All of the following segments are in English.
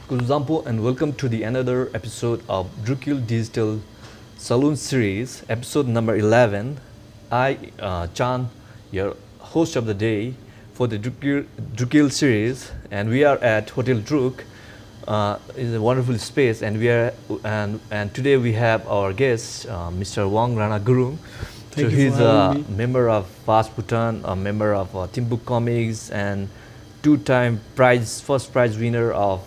Kuzampo, and welcome to the another episode of Drukyul Digital Salon series, episode number 11. I, Chand, your host of the day for the Drukyul series, and we are at Hotel Druk. It's a wonderful space, and and today we have our guest, Mr. Wang Rana Gurung. So he's a member of Vast Bhutan, a member of Thimphu Comics, and two-time first prize winner of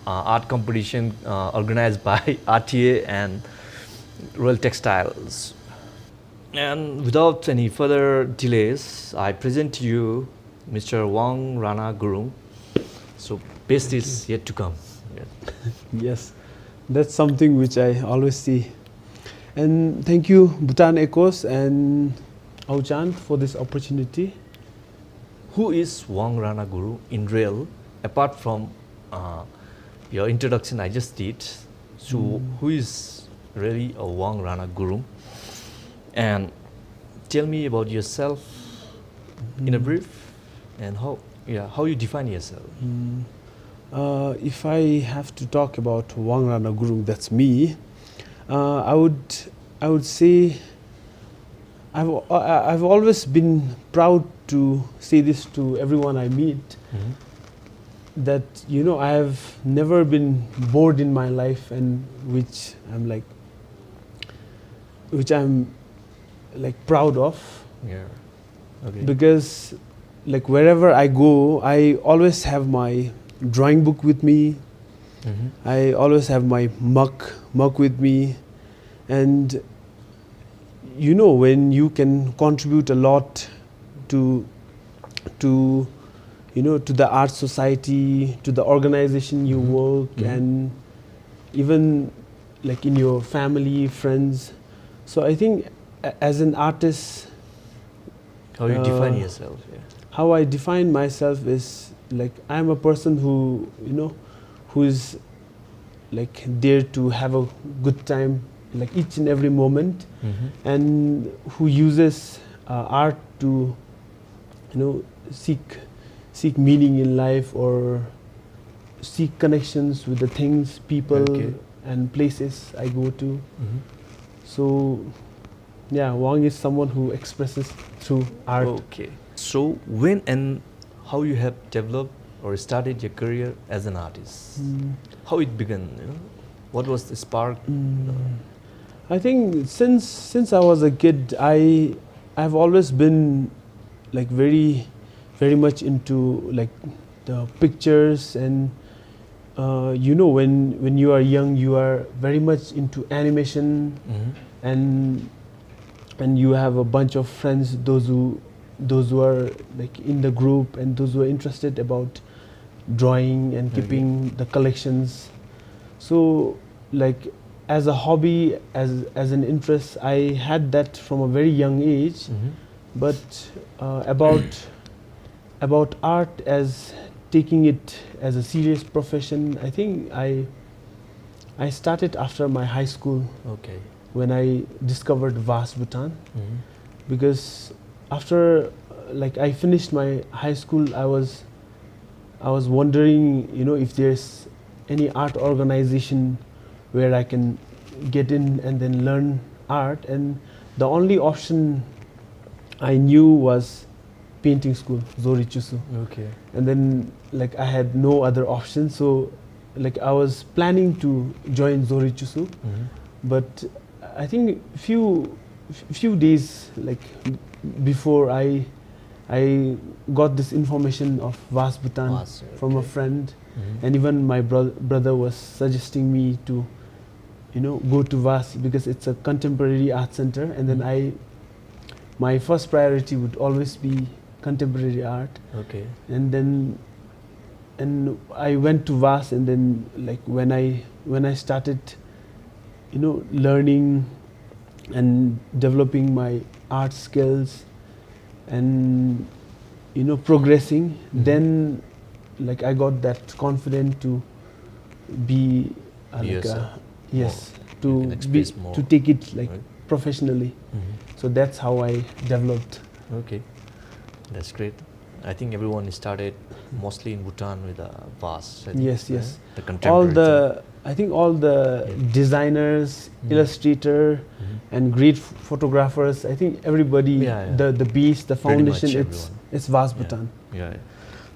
art competition organized by RTA and Royal Textiles. And without any further delays, I present to you Mr. Wang Rana Gurung. So best is yet to come. Yeah. Yes, that's something which I always see. And thank you, Bhutan Echoes and Chand, for this opportunity. Who is Wang Rana Gurung in real, apart from your introduction I just did? So who is really a Wang Rana Gurung? And tell me about yourself in a brief, and how you define yourself. If I have to talk about Wang Rana Gurung, that's me. I would say I've always been proud to say this to everyone I meet, that I have never been bored in my life, and which I'm proud of. Yeah. Okay. Because wherever I go, I always have my drawing book with me. I always have my mug with me, and when you can contribute a lot to the art society, to the organization you work, and even in your family, friends. So I think as an artist, how you define yourself? Yeah. How I define myself is I'm a person who is there to have a good time each and every moment, and who uses art to seek meaning in life, or seek connections with the things, people, and places I go to. So yeah, Wang is someone who expresses through art. Okay. So when and how you have developed or started your career as an artist? How it began? What was the spark? I think since I was a kid, I've always been very much into the pictures, and when you are young, you are very much into animation, and you have a bunch of friends, those who are in the group, and those who are interested about drawing and keeping the collections. So as a hobby, as an interest, I had that from a very young age. But about art as taking it as a serious profession, I think I started after my high school. Okay. When I discovered Vast Bhutan, because after I finished my high school, I was wondering if there's any art organization where I can get in and then learn art, and the only option I knew was painting school, Zorichusu. Okay. And then I had no other option, so I was planning to join Zorichusu, but I think few days before I got this information of Vast Bhutan from a friend, and even my brother was suggesting me to go to Vast because it's a contemporary art center, and then my first priority would always be contemporary art. Okay. And I went to Vast, and then when I started learning and developing my art skills and progressing, then I got that confidence to be to take it professionally. So that's how I developed. Okay, that's great. I think everyone started mostly in Bhutan with a vase. I think, Yes, right? yes. The contemporary I think all the Yeah. designers, illustrator, and great photographers. I think everybody, Yeah, yeah. the base, the Pretty much foundation. everyone. It's vast Yeah. Bhutan. Yeah.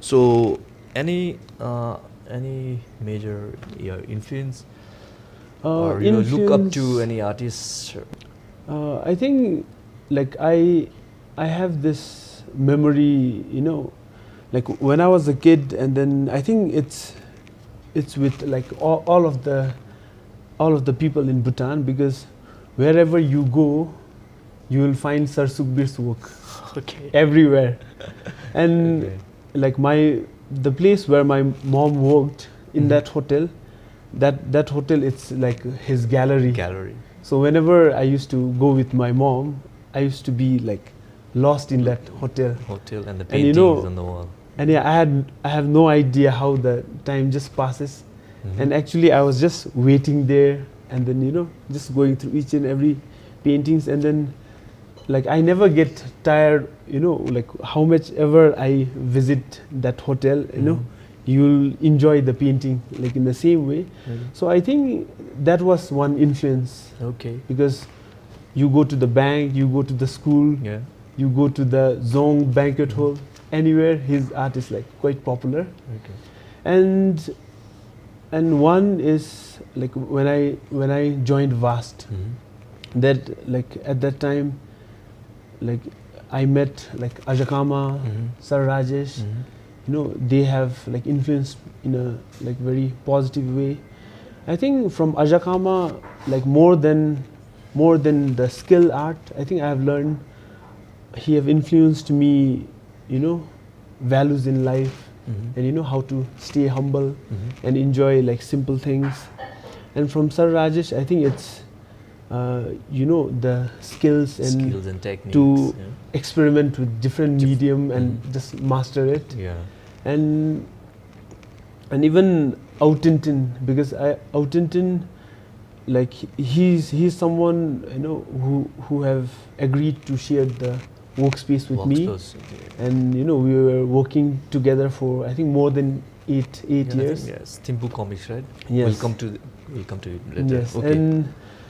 So any major influence or look up to Influence- any artists? I think like I have this memory, like when I was a kid, and then I think it's with like all of the people in Bhutan, because wherever you go, you will find Sir Sukhbir's work Okay. everywhere. And Okay. like the place where my mom worked in that hotel, that hotel, it's like his gallery. Gallery. So whenever I used to go with my mom, I used to be like lost in that hotel. Hotel and the And you paintings know- on the wall. And yeah, I have no idea how the time just passes. And actually, I was just waiting there, and then just going through each and every paintings, and then like I never get tired. Like how much ever I visit that hotel, you'll enjoy the painting like in the same way. So I think that was one influence, Okay. because you go to the bank, you go to the school, Yeah. you go to the Zong banquet hall, anywhere his art is like quite popular. Okay. And one is like when I joined VAST, that like at that time, like I met like Ajakama, Sir Rajesh. They have like influenced in a like very positive way. I think from Ajakama, like more than the skill art, I think I have learned, he have influenced me, values in life, and how to stay humble and enjoy like simple things. And from Sir Rajesh, I think it's the skills and techniques. to experiment with different medium and just master it. Yeah. And even Autintin, because Autintin, like he's someone who have agreed to share the workspace with me, and we were working together for I think more than eight years. Yes, Thimphu Comics, right? Yes. We'll come to it later. Yes, Okay.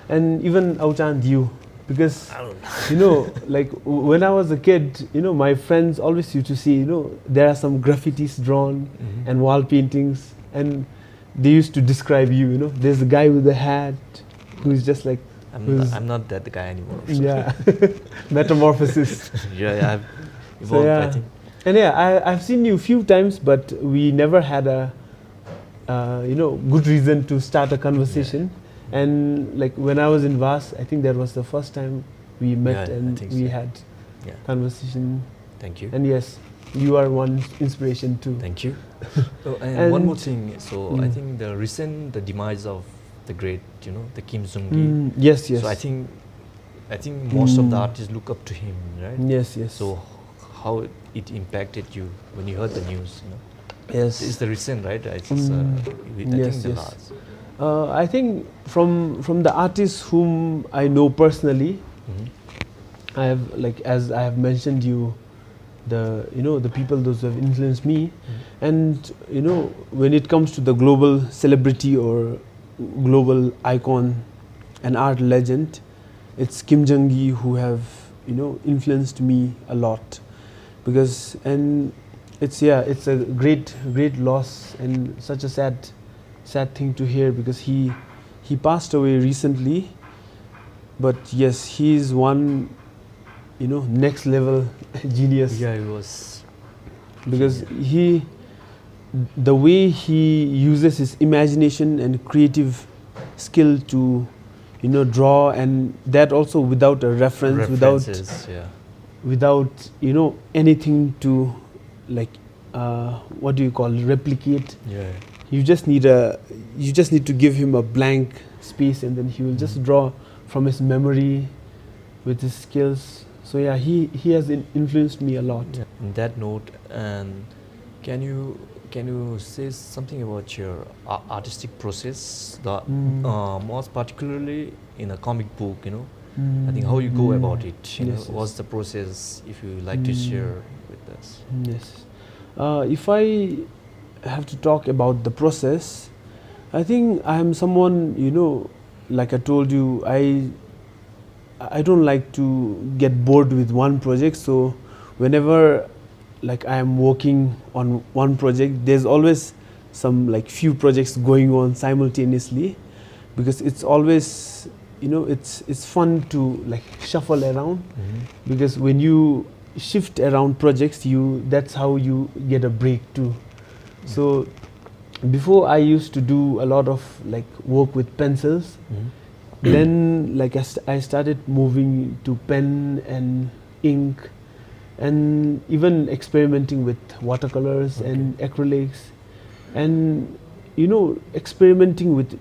and even Auchan Diu, because I don't know. like when I was a kid, my friends always used to see, there are some graffitis drawn and wall paintings, and they used to describe you, there's a guy with a hat who's just like, I'm not that guy anymore. So. yeah, metamorphosis. Yeah, I've evolved, I think. And yeah, I've seen you a few times, but we never had a good reason to start a conversation. And like when I was in VAS, I think that was the first time we met and we had conversation. Thank you. And yes, you are one inspiration too. Thank you. And one more thing. So I think the demise of the great, the Kim Jong-gi. Yes, yes. So I think most of the artists look up to him, right? Yes, yes. So how it impacted you when you heard the news? Yes. It's the recent, right? I think Yes, the yes. last. I think from the artists whom I know personally, I have like, as I have mentioned you, the people those who have influenced me, and when it comes to the global celebrity or global icon and art legend, it's Kim Jong-gi who have influenced me a lot, because it's a great loss and such a sad thing to hear, because he passed away recently. But yes, he's one next level genius. Yeah, it was. Because the way he uses his imagination and creative skill to draw, and that also without a reference, without anything to like what do you call, replicate. Yeah. You just need to give him a blank space, and then he will just draw from his memory with his skills. So yeah, he has influenced me a lot. Yeah. On that note, and can you say something about your artistic process, most particularly in a comic book? I think how you go about it. Yes, what's the process? If you like to share with the Yes. Yes. If I have to talk about the process, I think I am someone, like I told you, I don't like to get bored with one project. So whenever like I am working on one project, there's always some like few projects going on simultaneously, because it's always, it's fun to like shuffle around, because when you shift around projects, that's how you get a break too. So before I used to do a lot of like work with pencils. Then like I started moving to pen and ink, and even experimenting with watercolors and acrylics, and experimenting with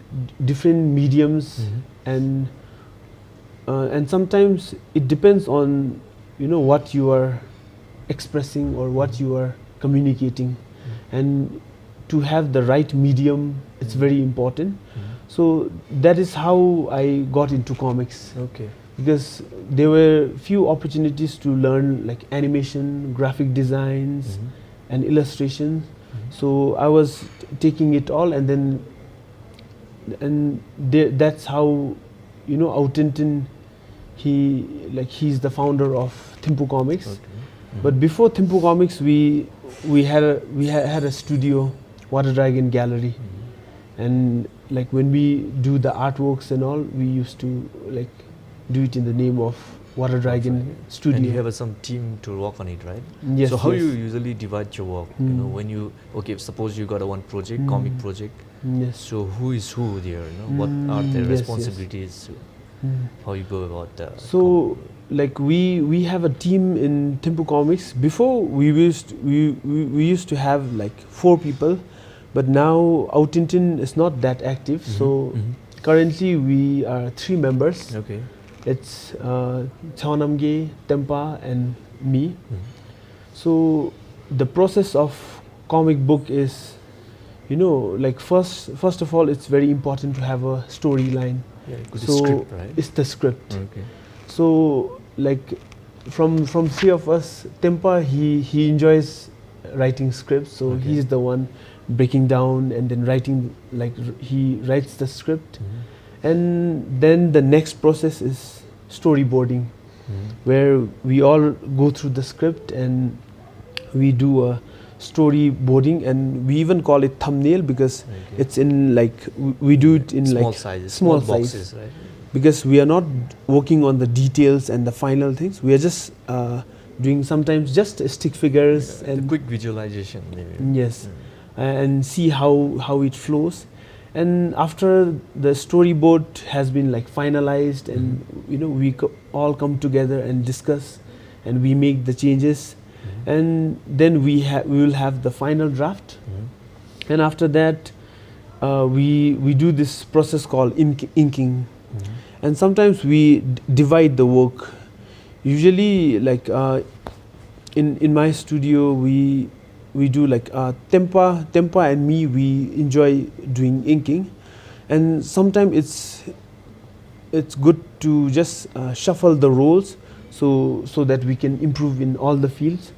different mediums, and sometimes it depends on what you are expressing or what you are communicating, and to have the right medium, it's very important. So that is how I got into comics. Okay. Because there were few opportunities to learn like animation, graphic designs, and illustration. So I was taking it all, and then that's how Autintin, he's the founder of Thimphu Comics. Okay. But before Thimphu Comics, we had a studio, Water Dragon Gallery, and like when we do the artworks and all, we used to like do it in the name of Water Dragon Studio. And you have some team to work on it, right? Yes. So how yes. you usually divide your work? When you suppose you got a one project, comic project. Yes. So who is who there? What are their yes, responsibilities? How you go about that? So like we have a team in Thimphu Comics. Before we used to have like 4 people, but now Autintin is not that active. So currently we are 3 members. Okay. It's Chawanamge, Tempa, and me. So the process of comic book is, like first of all, it's very important to have a storyline. Yeah, so script, right? it's the script. Okay. So like from 3 of us, Tempa he enjoys writing scripts. So he's the one breaking down and then writing, like he writes the script. And then the next process is storyboarding, where we all go through the script and we do a storyboarding, and we even call it thumbnail, because it's in like we do it in small like sizes, small boxes, right? Because we are not working on the details and the final things. We are just doing sometimes just stick figures and the quick visualization, maybe. Yes, and see how it flows. And after the storyboard has been like finalized, and we all come together and discuss, and we make the changes, and then we will have the final draft. And after that, we do this process called inking, and sometimes we divide the work. Usually, like in my studio, we do like Tempa and me, we enjoy doing inking, and sometimes it's good to just shuffle the roles so that we can improve in all the fields.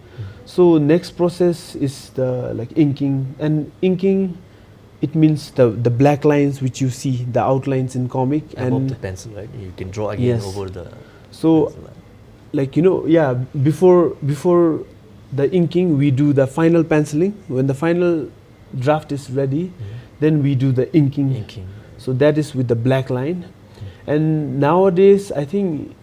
So next process is the like inking, and inking, it means the black lines which you see, the outlines in comic, Above and the pencil, right? You can draw again over the so pencil line. like before the inking, we do the final penciling. When the final draft is ready, then we do the inking. So that is with the black line. And nowadays, I think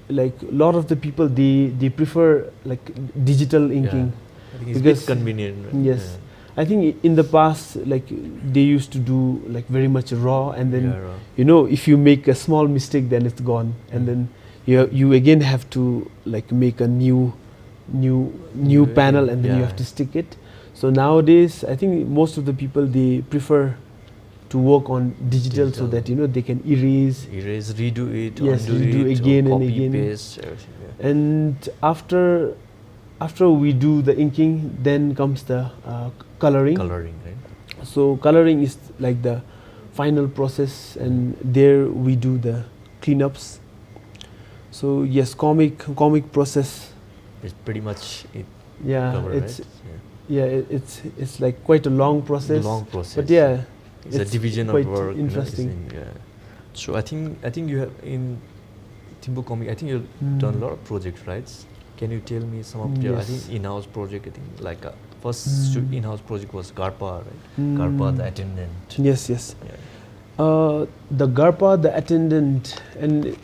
like a lot of the people, they prefer like digital inking. I think it's because convenient, right? Yes. I think in the past, like they used to do like very much raw, and then if you make a small mistake, then it's gone, and then you again have to like make a new panel, and then you have to stick it. So nowadays, I think most of the people, they prefer to work on digital, so that they can erase, redo it, redo it, again or and copy, again. paste, everything, And after we do the inking, then comes the coloring. Coloring, right? So coloring is like the final process, and there we do the cleanups. So yes, comic process. It's pretty much Yeah, cover, it's right? it's like quite a long process. Long process. But yeah, it's a division of quite work. interesting. Yeah. So I think you have in Thimphu Comics. I think you've done a lot of projects, right? Can you tell me some of your? I think in-house project. I think like first in-house project was Garpa, right? Garpa, the attendant. Yes, yes. Yeah. The Garpa, the attendant, and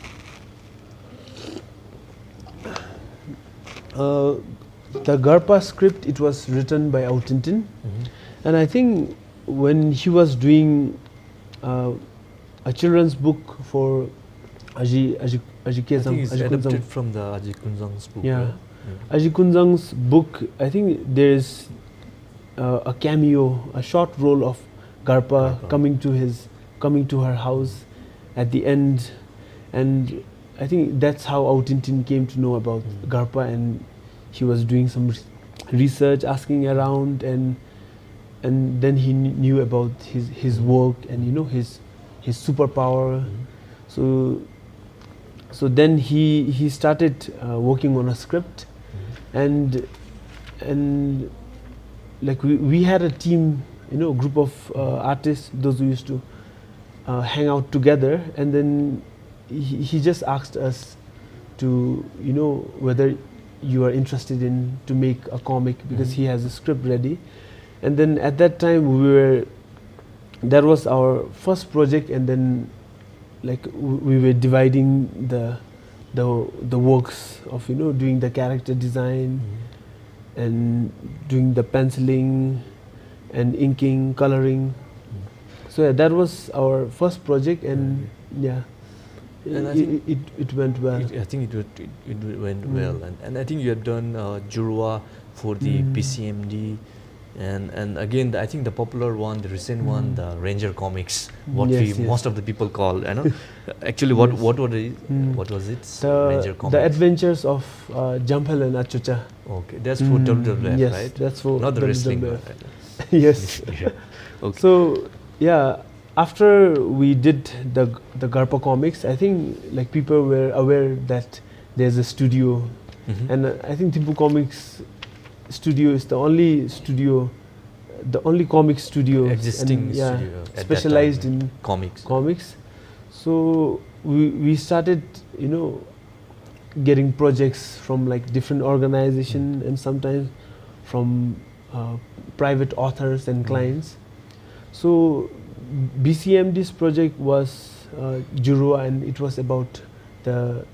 the Garpa script, it was written by Autintin, and I think when he was doing a children's book for Aji I think it's adapted Kunzang. from the Aji Kunzang's book. Yeah. Right? Aji Kunzang's book, I think there's a cameo, a short role of Garpa coming to her house at the end, and I think that's how Autintin came to know about Garpa, and he was doing some research, asking around, and then he knew about his work and his superpower. So then he started working on a script, and like we had a team, group of artists, those who used to hang out together, and then he just asked us to whether you are interested in to make a comic, because he has a script ready. And then at that time that was our first project, and then like we were dividing the works of doing the character design and doing the penciling and inking, coloring. So yeah, that was our first project, and yeah, And I it, think it went well. I think it went well, and I think you have done Jurua for the PCMD, and again I think the popular one, the recent one, the Ranger Comics, what most of the people call, actually what was it? What was it? Ranger Comics. The Adventures of Jampel and Achucha. Okay, that's for WWF, yes, right? that's for not the wrestling one. Yes. Okay. So yeah, after we did the Garpa comics, I think like people were aware that there's a studio, and I think Thimphu Comics Studio is the only comic studio existing studio specialized in comics. So we started getting projects from like different organizations and sometimes from private authors and clients. So BCMD's project was Jurua, and it was about the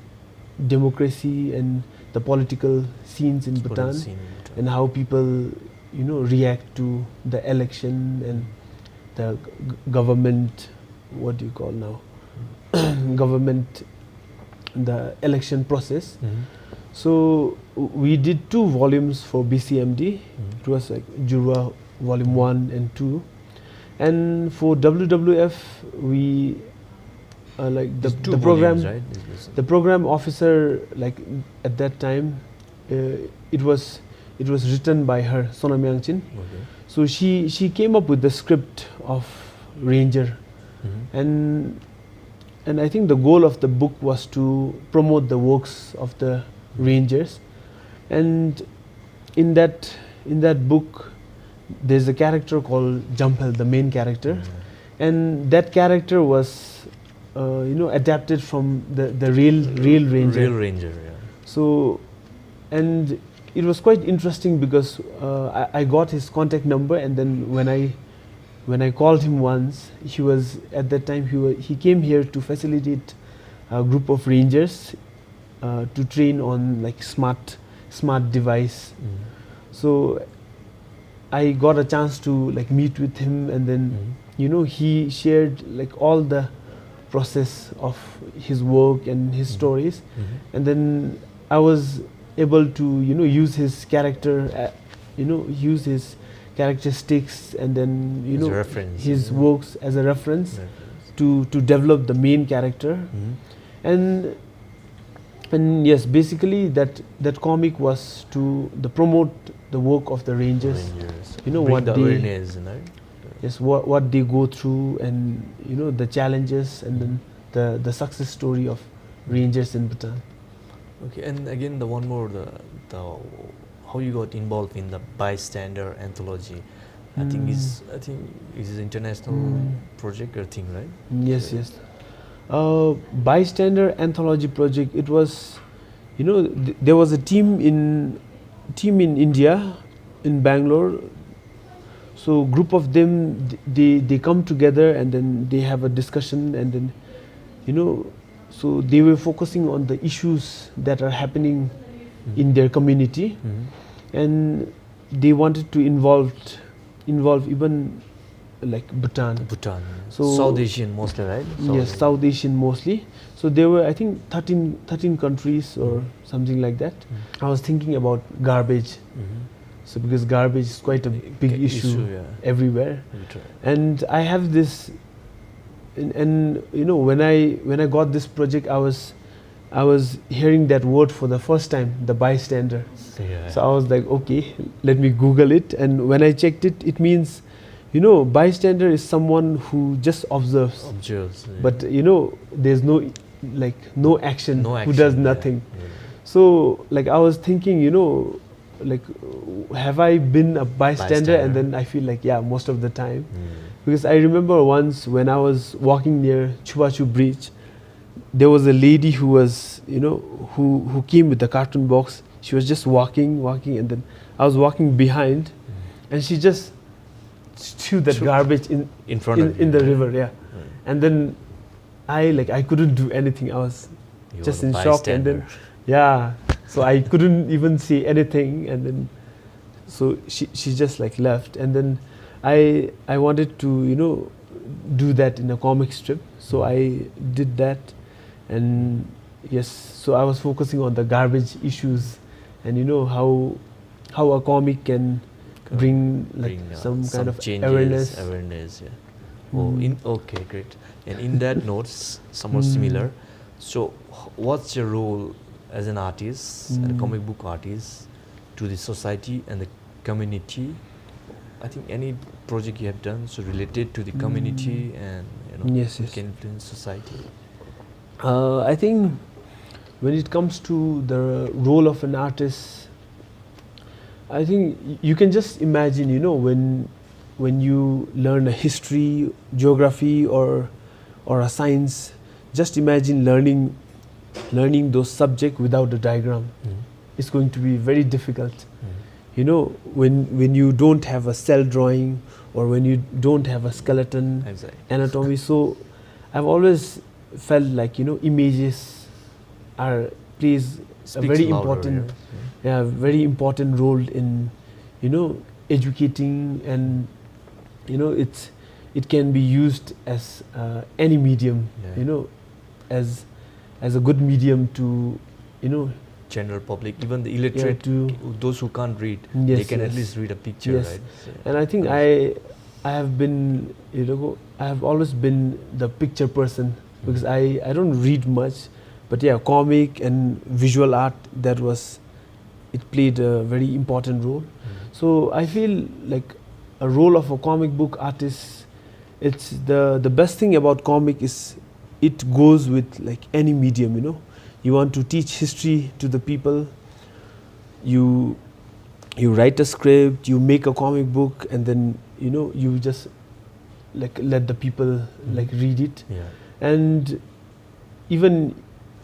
democracy and the political scenes in Bhutan, and how people react to the election and the government, what do you call now, government, the election process. So we did 2 volumes for BCMD. It was like Jurua volume 1 and 2, and for WWF we like the program volumes, right? the program officer, like at that time it was written by her, Sona Myangchin. Okay. So she came up with the script of Ranger, and I think the goal of the book was to promote the works of the Rangers, and in that book there's a character called Jampel, the main character, and that character was adapted from the real Ranger. Real Ranger, yeah. So, and it was quite interesting because I got his contact number, and then when I called him once, he was at that time he came here to facilitate a group of Rangers to train on like smart device. So I got a chance to like meet with him, and then he shared like all the process of his work and his stories, and then I was able to use his character, use his characteristics, and then his works as a reference to develop the main character. And yes, basically that comic was to promote the work of the Rangers. What the they awareness, right? Yes, what they go through, and the challenges, and then the success story of Rangers in Bhutan. Okay, and again the one more, the how you got involved in the Bystander Anthology. I think it's international project or thing, right? Yes, yes. Bystander Anthology project. It was, there was a team in India, in Bangalore. So group of them, they come together and then they have a discussion, and then, so they were focusing on the issues that are happening in their community, and they wanted to involve even like Bhutan. So South Asian mostly, right? Yes, South Asian mostly. So there were, I think, 13 countries or something like that. I was thinking about garbage. So because garbage is quite a big issue everywhere. And I have this, and when I got this project, I was hearing that word for the first time, the bystander. So I was like, okay, let me Google it. And when I checked it, it means, bystander is someone who just observes. But there's no action, who does nothing. So like I was thinking, like, have I been a bystander? And then I feel like, yeah, most of the time. Because I remember once when I was walking near Chupachu Bridge, there was a lady who was, who came with a carton box. She was just walking, and then I was walking behind, and she just threw that garbage in front of in the river, and then I couldn't do anything. I was just in shock, and then so I couldn't even say anything, and then so she just like left, and then I wanted to do that in a comic strip, so I did that, and yes, so I was focusing on the garbage issues, and how a comic can bring some kind of changes, awareness. Okay, great. And in that notes, somewhat similar. So, what's your role as an artist, and a comic book artist, to the society and the community? I think any project you have done so related to the community and can influence society. I think when it comes to the role of an artist, I think you can just imagine, when you learn a history, geography, or a science, just imagine learning those subjects without a diagram. It's going to be very difficult. When you don't have a cell drawing, or when you don't have a skeleton anatomy. So I've always felt like images plays a very important very important role in educating, and it can be used as any medium, as a good medium to general public, even the illiterate, those who can't read, they can at least read a picture, right? And I think I have been, I have always been the picture person, because I don't read much, but comic and visual art, it played a very important role. So I feel like a role of a comic book artist, it's the best thing about comic is it goes with like any medium, You want to teach history to the people, you write a script, you make a comic book, and then you just like let the people like read it. And even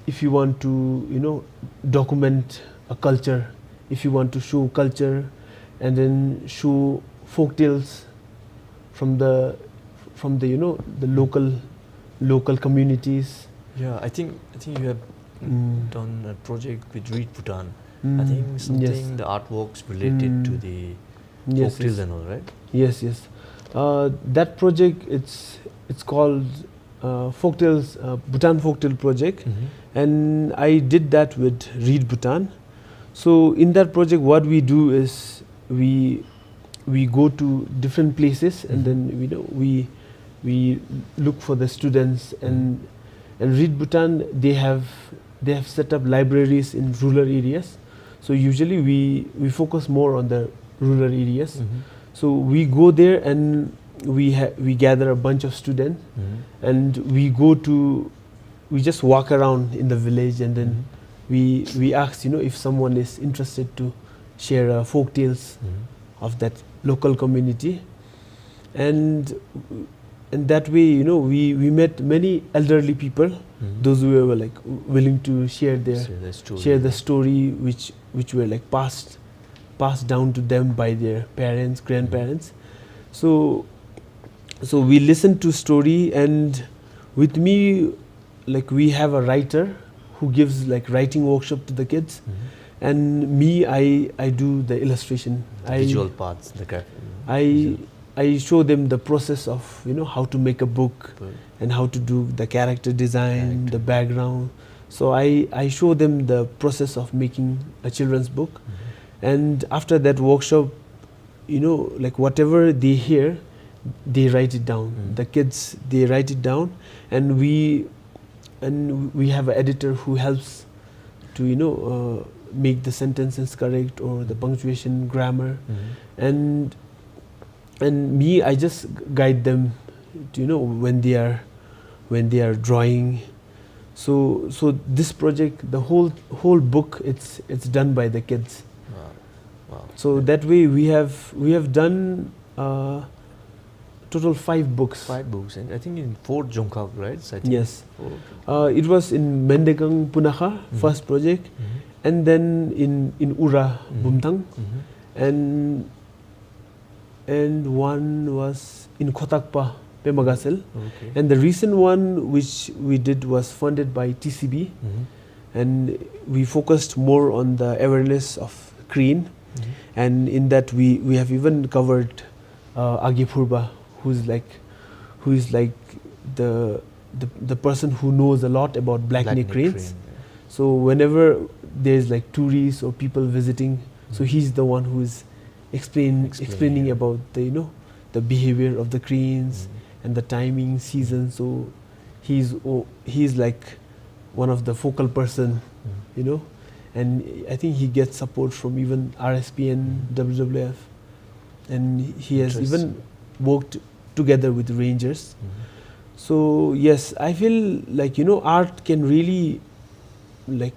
if you want to document a culture, if you want to show culture, and then show folk tales from the local communities. I think you have done a project with Read Bhutan. I think something the artworks related to the folk tales and all, right? Yes. That project, it's called folk tales, Bhutan Folktale Project, and I did that with Read Bhutan. So in that project, what we do is we go to different places, and then we look for the students, and Read Bhutan, they have set up libraries in rural areas. So usually we focus more on the rural areas. So we go there, and we gather a bunch of students, and we just walk around in the village, and then we ask if someone is interested to share folk tales of that local community, and that way, we met many elderly people, those who were like willing to share the story which were like passed down to them by their parents, grandparents. So we listened to story, and with me, like we have a writer who gives like writing workshop to the kids, and me, I do the illustration, visual parts, I show them the process of how to make a book and how to do the character design, the background. So I show them the process of making a children's book, and after that workshop, like whatever they hear, they write it down. The kids, they write it down, and we have an editor who helps to make the sentences correct or the punctuation, grammar, and me, I just guide them to when they are drawing. So this project, the whole book, it's done by the kids. Wow. So that way we have done total 5 books. 5 books, and I think in Fort Jongkak, right? So I think Yes. It was in Mendekang, Punakha, first project, and then in Ura, Bumtang, and one was in Khotakpa, Pemagasel. And the recent one which we did was funded by TCB, and we focused more on the awareness of crane, and in that we have even covered Age Purba, who is like the person who knows a lot about black neck cranes. So whenever there's like tourists or people visiting, so he's the one who is explaining about the behavior of the cranes and the timing, season. So he's like one of the focal person, and I think he gets support from even RSP and WWF, and he has even worked together with rangers. So yes, I feel like art can really like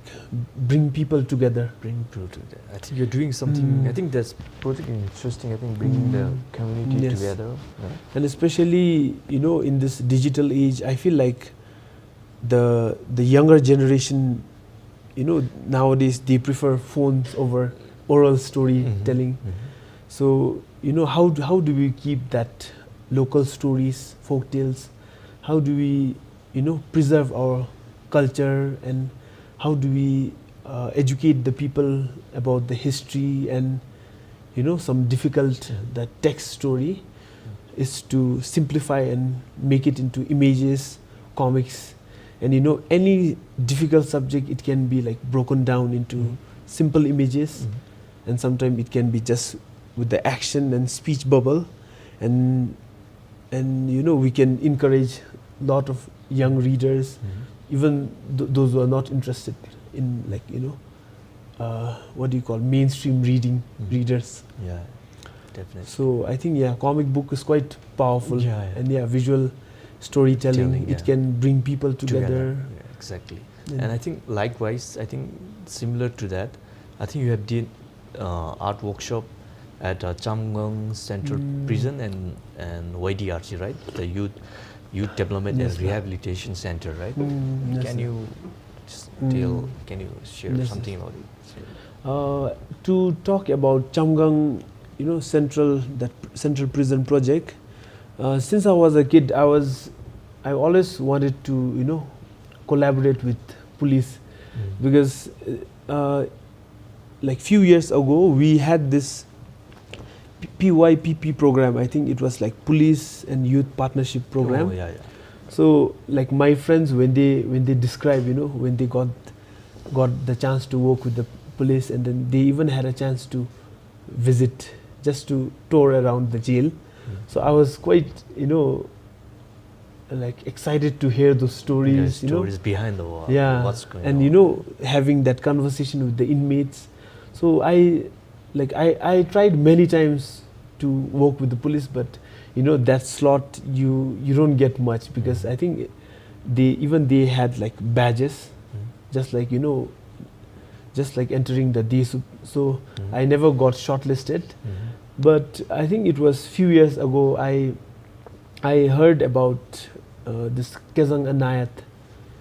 bring people together. I think you're doing something. I think that's project interesting. I think bringing the community together, and especially in this digital age, I feel like the younger generation, nowadays they prefer phones over oral storytelling. So how do we keep that local stories, folk tales? How do we preserve our culture, and how do we educate the people about the history, and some difficult the text story is to simplify and make it into images, comics, and any difficult subject, it can be like broken down into simple images, and sometimes it can be just with the action and speech bubble, and we can encourage a lot of young readers, even those who are not interested in like what do you call mainstream readers. Yeah, definitely. So I think comic book is quite powerful, and visual storytelling, it can bring people together. Yeah, exactly. And I think likewise, I think similar to that, I think you have did art workshop at Chamgang Central Prison and YDRC, right? The Youth Development and Rehabilitation Center, right? Can you just tell? Can you share something about it? To talk about Chamgang, Central Prison project. Since I was a kid, I always wanted to collaborate with police, because like few years ago we had this PYPP program. I think it was like Police and Youth Partnership Program. Oh, yeah. So like my friends, when they describe, when they got the chance to work with the police, and then they even had a chance to visit, just to tour around the jail. So I was quite, like excited to hear those stories. Stories behind the wall. Yeah. What's going on? And having that conversation with the inmates. So I tried many times to work with the police, but that slot you don't get much, because I think they had like badges, just like just like entering the DSUP. So Mhm. I never got shortlisted. Mhm. But I think it was few years ago I heard about this Kezang Anayat,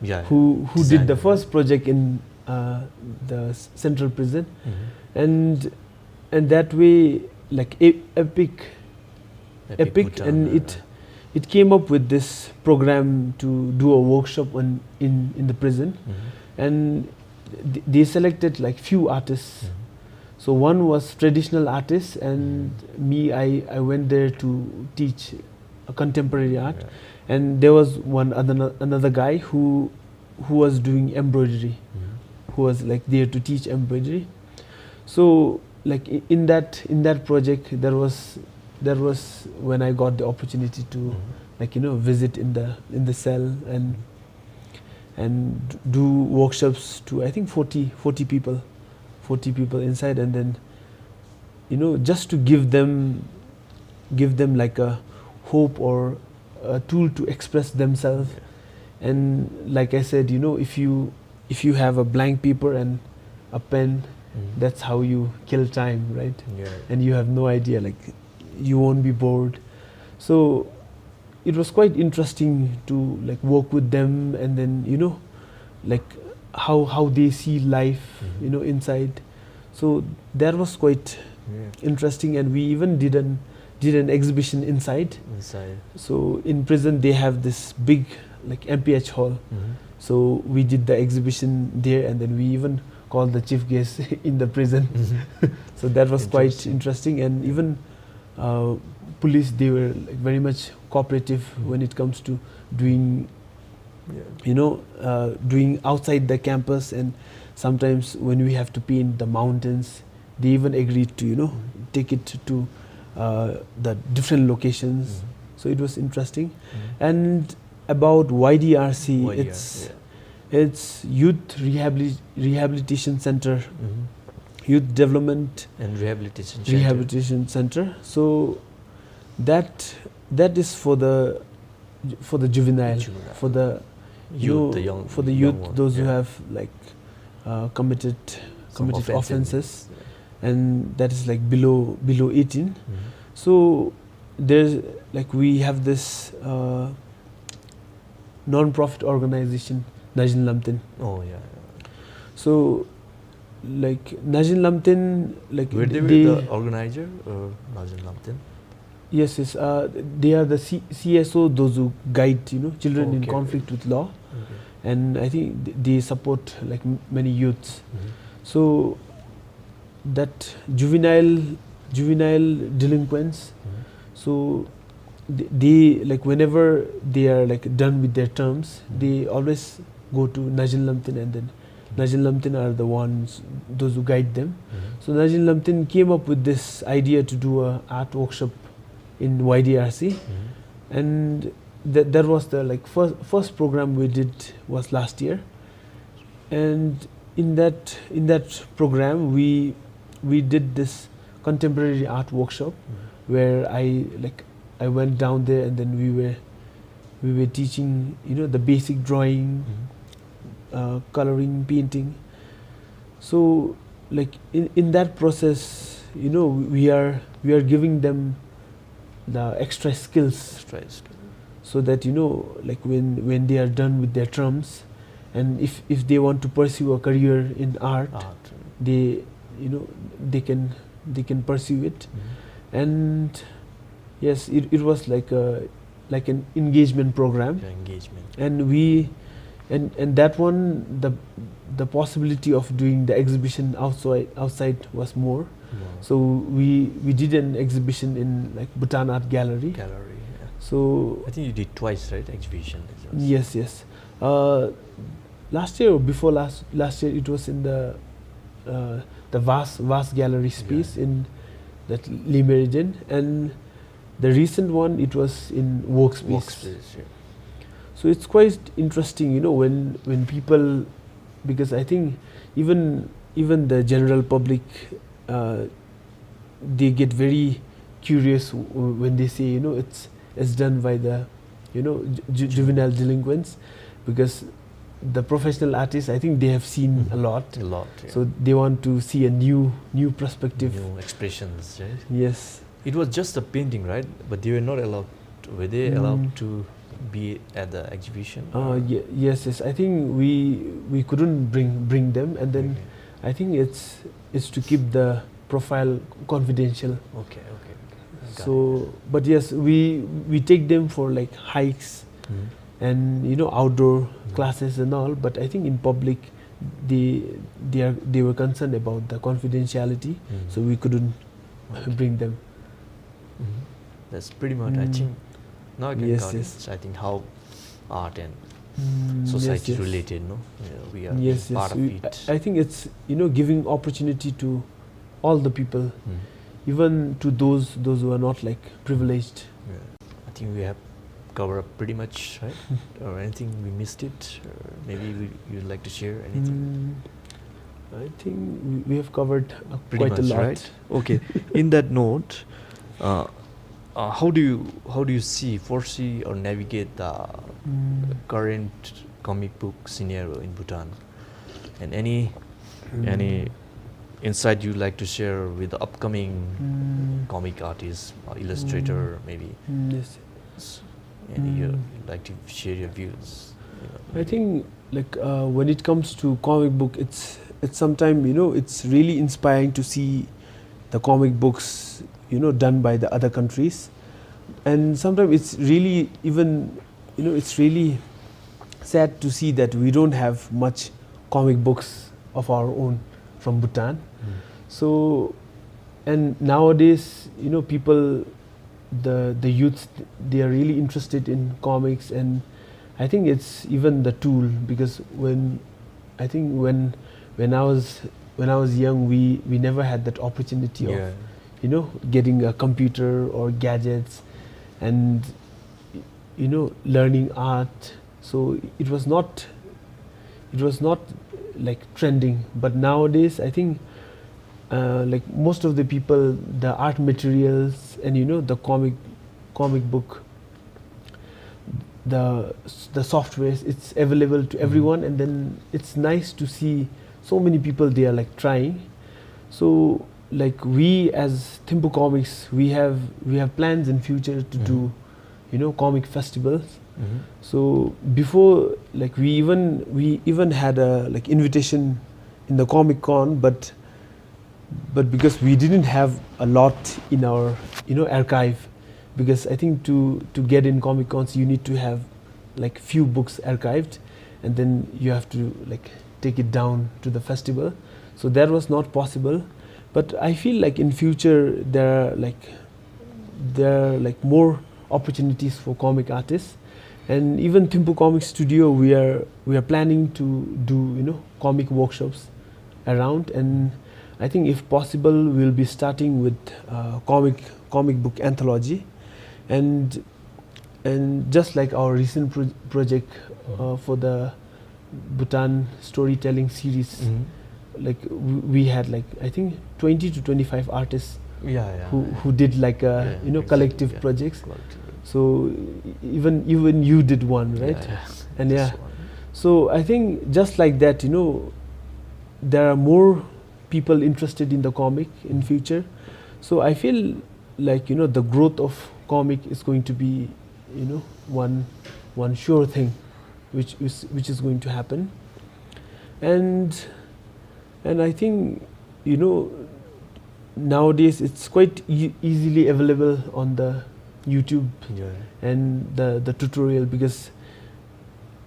Yeah. who did the designer, first project in the central prison, Mhm. and that way like epic, Bhutan, and it came up with this program to do a workshop in the prison, Mhm. and they selected like few artists. Mhm. So one was traditional artist, and me, I went there to teach a contemporary art, Yeah. and there was another guy who was doing embroidery, Mhm. who was like there to teach embroidery. So like in that project, there was when I got the opportunity to Mhm. like visit in the cell and do workshops to I think 40 people inside, and then just to give them like a hope or a tool to express themselves. Yeah. And like I said, if you have a blank paper and a pen, Mhm. that's how you kill time, right? Yeah. And you have no idea, like you won't be bored. So it was quite interesting to like work with them, and then like how they see life Mhm. inside. So that was quite Yeah. interesting, and we even did an exhibition inside. Inside. So in prison they have this big like MPH hall. Mhm. So we did the exhibition there, and then we even called the chief guest in the prison. Mhm. So that was quite Interesting. interesting, and even police, they were like very much cooperative when it comes to doing Yeah. doing outside the campus, and sometimes when we have to paint the mountains, they even agreed to take it to the different locations. Mhm. So it was interesting. Mhm. And about YDRC, YDR, it's Youth Rehabilitation Center, Mhm. Youth Development And rehabilitation. Center. Rehabilitation Center. So that is for the juvenile, Juvenile. for the Youth, the young. for the young youth, one, those who yeah. have like committed Some offenses, Yeah. and that is like below 18. Mhm. So there's like we have this non-profit organization, Najin Lamtin. Oh yeah. So like Najin Lamtin, like Were they the organizer or Najin Lamtin? Yes, they are the CSO, those who guide children in Okay. conflict with law, Okay. and I think they support like many youths. Mhm. So that juvenile delinquents, Mhm. so they like whenever they are like done with their terms, they always go to Najin Lamtin, and then Najin Lamtin are the ones, those who guide them. Mhm. So Najin Lamtin came up with this idea to do a art workshop in YDRC, Mhm. and that was the like first program we did was last year. And in that program we did this contemporary art workshop, Mhm. where I went down there, and then we were teaching the basic drawing, Mhm. coloring, painting. So like in that process, we are giving them the extra skills, Stressed. so that like when they are done with their terms, and if they want to pursue a career in art, Art. they they can pursue it. Mhm. And yes, it was like an engagement program. Yeah, engagement. And we and that one, the possibility of doing the exhibition outside was more. Wow. So we did an exhibition in like Bhutan Art Gallery. Gallery. Yeah. So I think you did twice, right? Exhibition. yes. Last year or before last year, it was in the vast gallery space in that Limerigen, and the recent one, it was in Workspace. Workspace. Yeah. So it's quite interesting, when people, because I think even the general public, they get very curious when they say it's done by the juvenile delinquents, because the professional artists, I think they have seen a lot. A lot. Yeah. So they want to see a new perspective. New expressions, right? Yes. It was just a painting, right? But they were not allowed. Were they allowed to be at the exhibition? Yes. I think we couldn't bring them, and then I think it's to keep the profile confidential. Okay. So, but yes, we take them for like hikes and outdoor classes and all. But I think in public, they were concerned about the confidentiality, so we couldn't bring them. That's pretty much. I think now I can got it. I think how art and society related. No, we are part of it. I think it's giving opportunity to all the people. Even to those who are not like privileged. I think we have covered up pretty much, right? Or anything we missed it? Or maybe you'd like to share anything? I think we have covered pretty quite much, a lot. Right? Okay. In that note, how do you foresee or navigate the current comic book scenario in Bhutan? And any insight you'd like to share with the upcoming comic artist or illustrator, maybe? Yes. And you'd like to share your views? I think like when it comes to comic book, it's sometimes it's really inspiring to see the comic books done by the other countries, and sometimes it's really it's really sad to see that we don't have much comic books of our own from Bhutan. So, and nowadays, people, the youth, they are really interested in comics, and I think it's even the tool, because when I was young, we never had that opportunity of getting a computer or gadgets and learning art. So it was not like trending, but nowadays I think like most of the people, the art materials and the comic book, the softwares, it's available to everyone, and then it's nice to see so many people, they are like trying. So like we as Thimphu Comics, we have plans in future to do comic festivals. So before, like we even had a like invitation in the Comic Con, but because we didn't have a lot in our archive, because I think to get in Comic Cons you need to have like few books archived, and then you have to like take it down to the festival. So that was not possible. But I feel like in future there are like more opportunities for comic artists. And even Thimphu Comics Studio, we are planning to do comic workshops around, and I think if possible we'll be starting with comic book anthology, and just like our recent project for the Bhutan storytelling series, like we had like I think 20 to 25 artists who did like collective projects. So even you did one, right? And so I think just like that, there are more people interested in the comic in future. So I feel like the growth of comic is going to be one sure thing which is going to happen. And I think nowadays it's quite easily available on the YouTube and the tutorial, because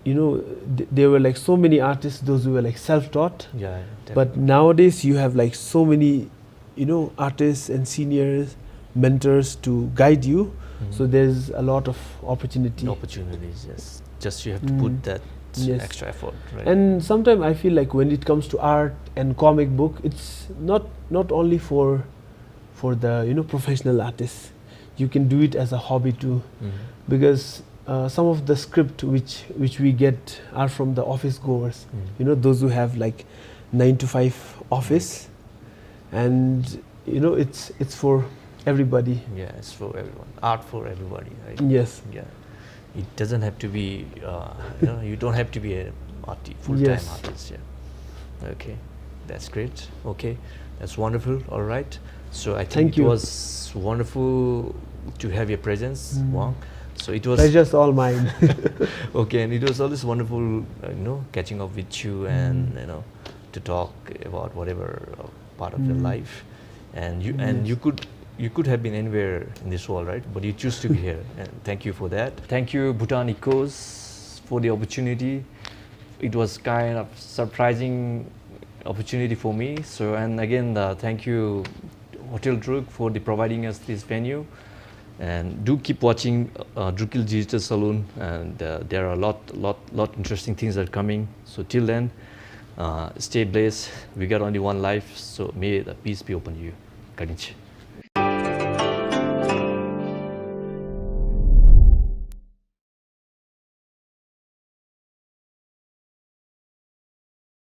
there were like so many artists, those who were like self-taught, but nowadays you have like so many artists and seniors, mentors to guide you. So there's a lot of opportunities. Yes, just you have to put that extra effort, right? And sometimes I feel like when it comes to art and comic book, it's not only for the professional artists. You can do it as a hobby too, because some of the script which we get are from the office goers, those who have like 9 to 5 office, and it's for everybody. Yeah, it's for everyone. Art for everybody, right? Yes. Yeah. It doesn't have to be, you don't have to be a full-time Yes. artist. Yeah. Okay, that's great. Okay, that's wonderful. All right. So I think Thank it you. was wonderful to have your presence, Wang. So it was Pleasure's all mine. okay, and it was always wonderful, catching up with you and to talk about whatever part of your life. And you could have been anywhere in this world, right? But you choose to be here, and thank you for that. Thank you, Bhutan Ecos, for the opportunity. It was kind of surprising opportunity for me. So, and again, thank you, Hotel Druk, for providing us this venue. And do keep watching Drukyul Digital Salon, and there are a lot interesting things that are coming. So till then, stay blessed. We got only one life, so may the peace be upon you. Karinchi.